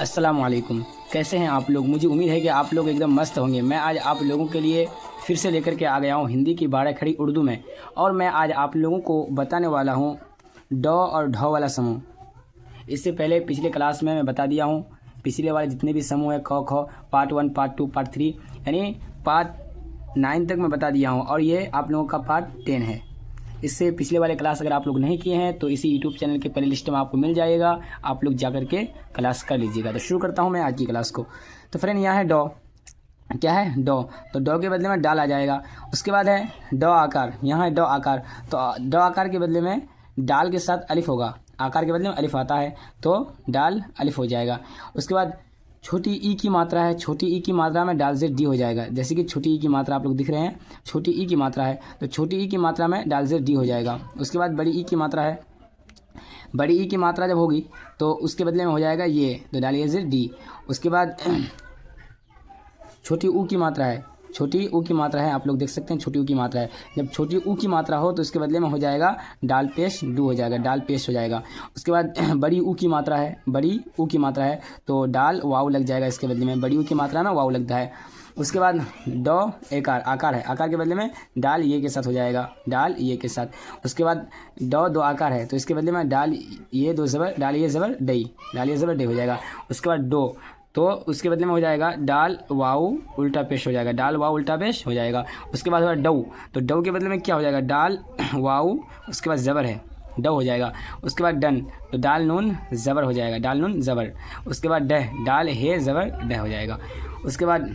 अस्सलामुअलैकुम। कैसे हैं आप लोग? मुझे उम्मीद है कि आप लोग एकदम मस्त होंगे। मैं आज आप लोगों के लिए फिर से लेकर के आ गया हूँ हिंदी की बारह खड़ी उर्दू में, और मैं आज आप लोगों को बताने वाला हूँ ड और ढ वाला समूह। इससे पहले पिछले क्लास में मैं बता दिया हूँ पिछले वाले जितने भी समूह है क ख पार्ट 1 पार्ट 2 पार्ट 3 यानी पार्ट 9 तक मैं बता दिया हूँ, और ये आप लोगों का पार्ट 10 है। इससे पिछले वाले क्लास अगर आप लोग नहीं किए हैं तो इसी यूट्यूब चैनल के प्ले लिस्ट में आपको मिल जाएगा, आप लोग जा कर के क्लास कर लीजिएगा। तो शुरू करता हूँ मैं आज की क्लास को। तो फ्रेंड यहाँ है डॉ, क्या है डॉ, तो डॉ के बदले में डाल आ जाएगा। उसके बाद है ड आकार, यहाँ है ड आकार, तो ड आकार के बदले में डाल के साथ अलिफ होगा, आकार के बदले में अलिफ आता है तो डाल अलिफ हो जाएगा। उसके बाद छोटी ई की मात्रा है, छोटी ई की मात्रा में डाल से डी हो जाएगा। जैसे कि छोटी ई की मात्रा आप लोग दिख रहे हैं, छोटी ई की मात्रा है तो छोटी ई की मात्रा में डाल से डी हो जाएगा। उसके बाद बड़ी ई की मात्रा है, बड़ी ई की मात्रा जब होगी तो उसके बदले में हो जाएगा ये, तो डालिए से डी। उसके बाद छोटी ऊ की मात्रा है, छोटी ऊ की मात्रा है, आप लोग देख सकते हैं छोटी ऊ की मात्रा है। जब छोटी ऊ की मात्रा हो तो इसके बदले में हो जाएगा डाल पेश डू हो जाएगा, डाल पेश हो जाएगा। उसके बाद बड़ी ऊ की मात्रा है, बड़ी ऊ की मात्रा है तो डाल वाव लग जाएगा इसके बदले में, बड़ी ऊ की मात्रा में वाव लगता है। उसके बाद ड एकार, आकार है, आकार के बदले में डाल ये के साथ हो जाएगा, डाल ये के साथ। उसके बाद ड दो आकार है तो इसके बदले में डाल ये दो ज़बर, डाल ये ज़बर डई, डाल ये ज़बर डई हो जाएगा। उसके बाद डो, तो उसके बदले में हो जाएगा डाल वाव उल्टा पेश हो जाएगा, डाल वाव उल्टा पेश हो जाएगा। उसके बाद होगा डऊ, तो डऊ के बदले में क्या हो जाएगा डाल वाव, उसके बाद ज़बर है डव हो जाएगा। उसके बाद डन, तो डाल नून ज़बर हो जाएगा, डाल नून ज़बर। उसके बाद डह, डाल हे ज़बर डह हो जाएगा। उसके बाद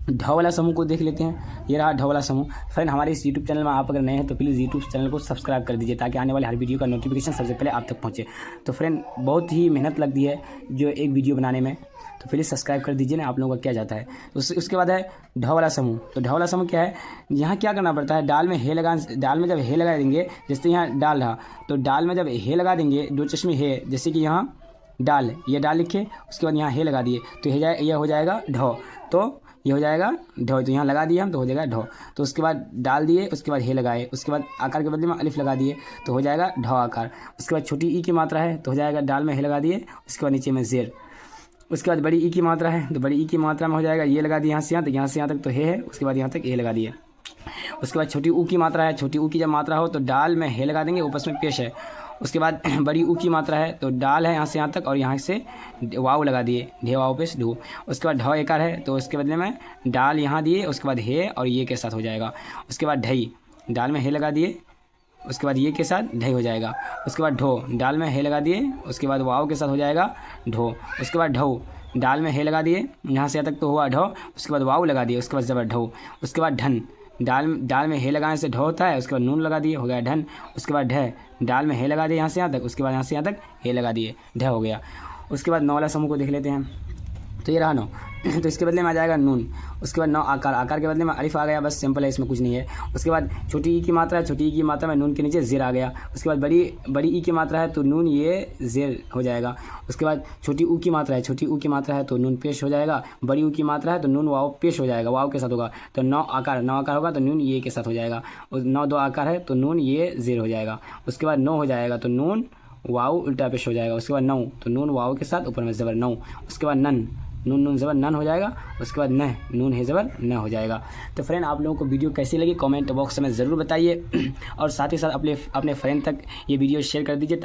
ढ वाला समूह को देख लेते हैं। ये रहा ढ वाला समूह। फ्रेंड हमारे इस यूट्यूब चैनल में आप अगर नए हैं तो प्लीज़ यूट्यूब चैनल को सब्सक्राइब कर दीजिए ताकि आने वाले हर वीडियो का नोटिफिकेशन सबसे पहले आप तक पहुंचे। तो फ्रेंड बहुत ही मेहनत लगती है जो एक वीडियो बनाने में, तो प्लीज़ सब्सक्राइब कर दीजिए ना, आप लोगों का क्या जाता है। उसके बाद है ढ वाला समूह। तो ढ वाला समूह क्या है, यहाँ क्या करना पड़ता है, डाल में हे लगा, डाल में जब हे लगा देंगे, जैसे यहाँ डाल रहा तो डाल में जब हे लगा देंगे, दो चश्मे हे, जैसे कि यहाँ डाल, ये डाल लिखे, उसके बाद यहाँ हे लगा दिए तो ये हो जाएगा ढ, तो ये हो जाएगा ढ, तो यहाँ लगा दिए हम तो हो जाएगा ढ। तो उसके बाद डाल दिए, उसके बाद हे लगाए, उसके बाद आकार के बदले में अलिफ लगा दिए तो हो जाएगा ढ आकार। उसके बाद छोटी ई की मात्रा है तो हो जाएगा डाल में हे लगा दिए, उसके बाद नीचे में ज़ेर। उसके बाद बड़ी ई की मात्रा है तो बड़ी ई की मात्रा में हो जाएगा ये लगा दिए यहाँ से यहाँ तक, यहाँ से यहाँ तक तो हे है, उसके बाद यहाँ तक ये लगा दिए। उसके बाद छोटी ऊ की मात्रा है, छोटी ऊ की जब मात्रा हो तो डाल में हे लगा देंगे, ऊपर में पेश है। उसके बाद बड़ी ऊ की मात्रा है तो डाल है यहाँ से यहाँ तक और यहाँ से वाव लगा दिए, ढे वाव पेश ढू। उसके बाद ढ एकार है तो उसके बदले में डाल यहाँ दिए, उसके बाद हे और ये के साथ हो जाएगा। उसके बाद ढई, डाल में हे लगा दिए, उसके बाद ये के साथ ढई हो जाएगा। उसके बाद ढो, डाल में हे लगा दिए, उसके बाद वाव के साथ हो जाएगा ढो। उसके बाद ढऊ, डाल में हे लगा दिए, यहाँ से यहाँ तक तो हुआ ढो, उसके बाद वाव लगा दिए, उसके बाद ज़बर ढो। उसके बाद ढन, डाल में हे लगाने से ढ होता है, उसके बाद नून लगा दिए, हो गया ढन। उसके बाद ढह, डाल में हे लगा दिए यहाँ से यहाँ तक, उसके बाद यहाँ से यहाँ तक हे लगा दिए, ढह हो गया। उसके बाद नौ वाला समूह को देख लेते हैं। तो ये रहा नौ, तो इसके बदले में आ जाएगा नून। उसके बाद नौ आकार, आकार के बदले में अलिफ आ गया, बस सिंपल है, इसमें कुछ नहीं है। उसके बाद छोटी ई की मात्रा है, छोटी ई की मात्रा में नून के नीचे ज़ेर आ गया। उसके बाद बड़ी ई की मात्रा है तो नून ये ज़ेर हो जाएगा। उसके बाद छोटी ऊ की मात्रा है, छोटी ऊ की मात्रा है तो नून पेश हो जाएगा। बड़ी ऊ की मात्रा है तो नून वाव पेश हो जाएगा, वाव के साथ होगा। तो नौ आकार, नौ आकार होगा तो नून ये के साथ हो जाएगा। और नौ दो आकार है तो नून ये ज़ेर हो जाएगा। उसके बाद नौ हो जाएगा तो नून वाव उल्टा पेश हो जाएगा। उसके बाद नौ तो नून वाव के साथ ऊपर में ज़बर नौ। उसके बाद नन, नून नून ज़बर नन हो जाएगा। उसके बाद न, नून है ज़बर न हो जाएगा। तो फ्रेंड आप लोगों को वीडियो कैसी लगी कमेंट बॉक्स में ज़रूर बताइए, और साथ ही साथ अपने फ्रेंड तक ये वीडियो शेयर कर दीजिए।